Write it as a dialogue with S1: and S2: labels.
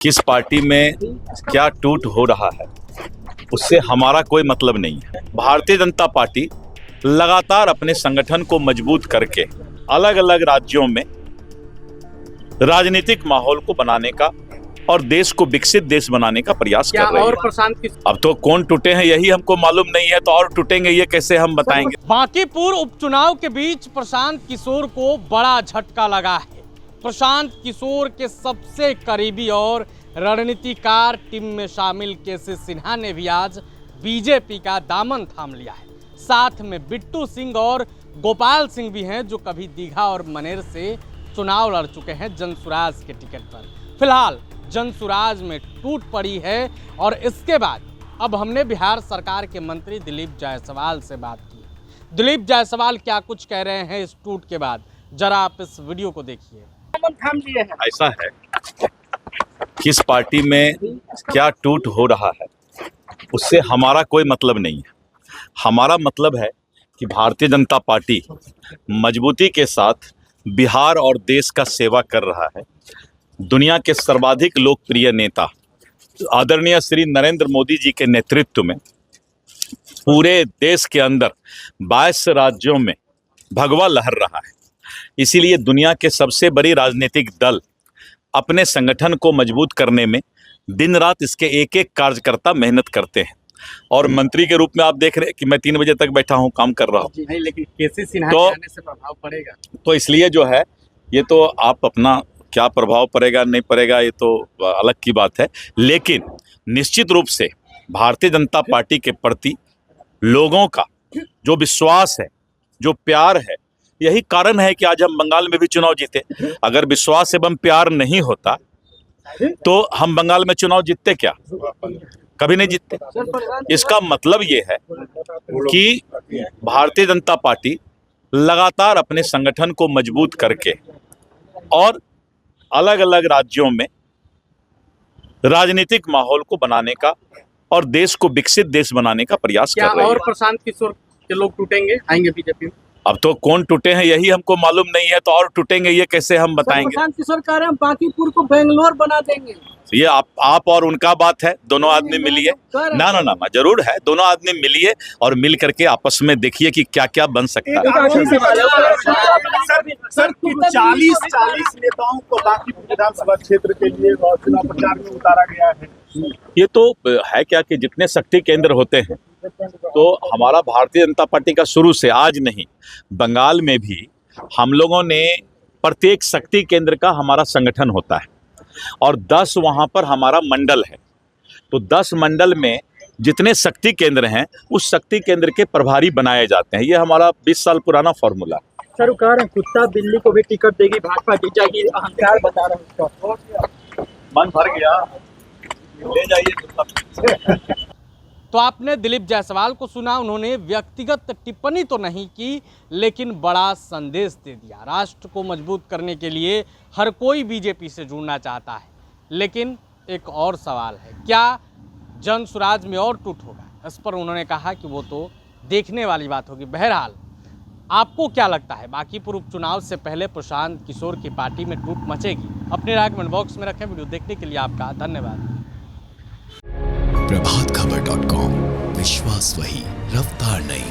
S1: किस पार्टी में क्या टूट हो रहा है उससे हमारा कोई मतलब नहीं है। भारतीय जनता पार्टी लगातार अपने संगठन को मजबूत करके अलग अलग राज्यों में राजनीतिक माहौल को बनाने का और देश को विकसित देश बनाने का प्रयास कर रही है।
S2: प्रशांत
S1: अब तो कौन टूटे हैं यही हमको मालूम नहीं है, तो और टूटेंगे ये कैसे हम बताएंगे।
S2: बांकीपुर उपचुनाव के बीच प्रशांत किशोर को बड़ा झटका लगा है। प्रशांत किशोर के सबसे करीबी और रणनीतिकार टीम में शामिल केसी सिन्हा ने भी आज बीजेपी का दामन थाम लिया है। साथ में बिट्टू सिंह और गोपाल सिंह भी हैं, जो कभी दीघा और मनेर से चुनाव लड़ चुके हैं जनसुराज के टिकट पर। फिलहाल जनसुराज में टूट पड़ी है और इसके बाद अब हमने बिहार सरकार के मंत्री दिलीप जायसवाल से बात की। दिलीप जायसवाल क्या कुछ कह रहे हैं इस टूट के बाद, जरा आप इस वीडियो को देखिए।
S1: ऐसा है, किस पार्टी में क्या टूट हो रहा है उससे हमारा कोई मतलब नहीं है। हमारा मतलब है कि भारतीय जनता पार्टी मजबूती के साथ बिहार और देश का सेवा कर रहा है। दुनिया के सर्वाधिक लोकप्रिय नेता आदरणीय श्री नरेंद्र मोदी जी के नेतृत्व में पूरे देश के अंदर 22 राज्यों में भगवा लहर रहा है। इसीलिए दुनिया के सबसे बड़ी राजनीतिक दल अपने संगठन को मजबूत करने में दिन रात इसके एक एक कार्यकर्ता मेहनत करते हैं। और मंत्री के रूप में आप देख रहे हैं कि मैं 3 बजे तक बैठा हूं, काम कर रहा हूं।
S2: नहीं, लेकिन केसी सिन्हा के आने से प्रभाव पड़ेगा।
S1: तो इसलिए जो है ये तो आप अपना क्या प्रभाव पड़ेगा नहीं पड़ेगा ये तो अलग की बात है, लेकिन निश्चित रूप से भारतीय जनता पार्टी के प्रति लोगों का जो विश्वास है, जो प्यार है, यही कारण है कि आज हम बंगाल में भी चुनाव जीते। अगर विश्वास एवं प्यार नहीं होता तो हम बंगाल में चुनाव जीतते क्या? कभी नहीं जीतते। इसका मतलब ये है कि भारतीय जनता पार्टी लगातार अपने संगठन को मजबूत करके और अलग अलग राज्यों में राजनीतिक माहौल को बनाने का और देश को विकसित देश बनाने का प्रयास कर रही है।
S2: और प्रशांत किशोर के लोग टूटेंगे, आएंगे बीजेपी में?
S1: अब तो कौन टूटे हैं यही हमको मालूम नहीं है, तो और टूटेंगे ये कैसे हम बताएंगे।
S2: प्रशांत किशोर कह रहे हैं बांकीपुर को बेंगलोर बना देंगे।
S1: ये आप और उनका बात है, दोनों आदमी मिलिए। ना ना ना जरूर है, दोनों आदमी मिलिए और मिल करके आपस में देखिए कि क्या क्या बन सकता है।
S3: सर 40 नेताओं को बांकीपुर विधानसभा क्षेत्र के लिए चुनाव प्रचार में उतारा गया है।
S1: ये तो है क्या कि जितने शक्ति केंद्र होते हैं, तो हमारा भारतीय जनता पार्टी का शुरू से आज नहीं, बंगाल में भी हम लोगों ने प्रत्येक शक्ति केंद्र का हमारा संगठन होता है और 10 वहाँ पर हमारा मंडल है। तो 10 मंडल में जितने शक्ति केंद्र हैं उस शक्ति केंद्र के प्रभारी बनाए जाते हैं। ये हमारा 20 साल पुराना फॉर्मूला।
S4: सर कह रहे हैं कुत्ता बिल्ली को भी टिकट देगी भाजपा, जीतेगी, अहंकार बता रहे हैं उसका।
S1: मन भर गया, ले जाइए।
S2: तो आपने दिलीप जायसवाल को सुना, उन्होंने व्यक्तिगत टिप्पणी तो नहीं की, लेकिन बड़ा संदेश दे दिया। राष्ट्र को मजबूत करने के लिए हर कोई बीजेपी से जुड़ना चाहता है, लेकिन एक और सवाल है, क्या जनसुराज में और टूट होगा? इस पर उन्होंने कहा कि वो तो देखने वाली बात होगी। बहरहाल आपको क्या लगता है, बांकीपुर उपचुनाव से पहले प्रशांत किशोर की पार्टी में टूट मचेगी? अपने राय कमेंट बॉक्स में रखें। वीडियो देखने के लिए आपका धन्यवाद।
S5: प्रभातखबर.com, विश्वास वही, रफ्तार नहीं।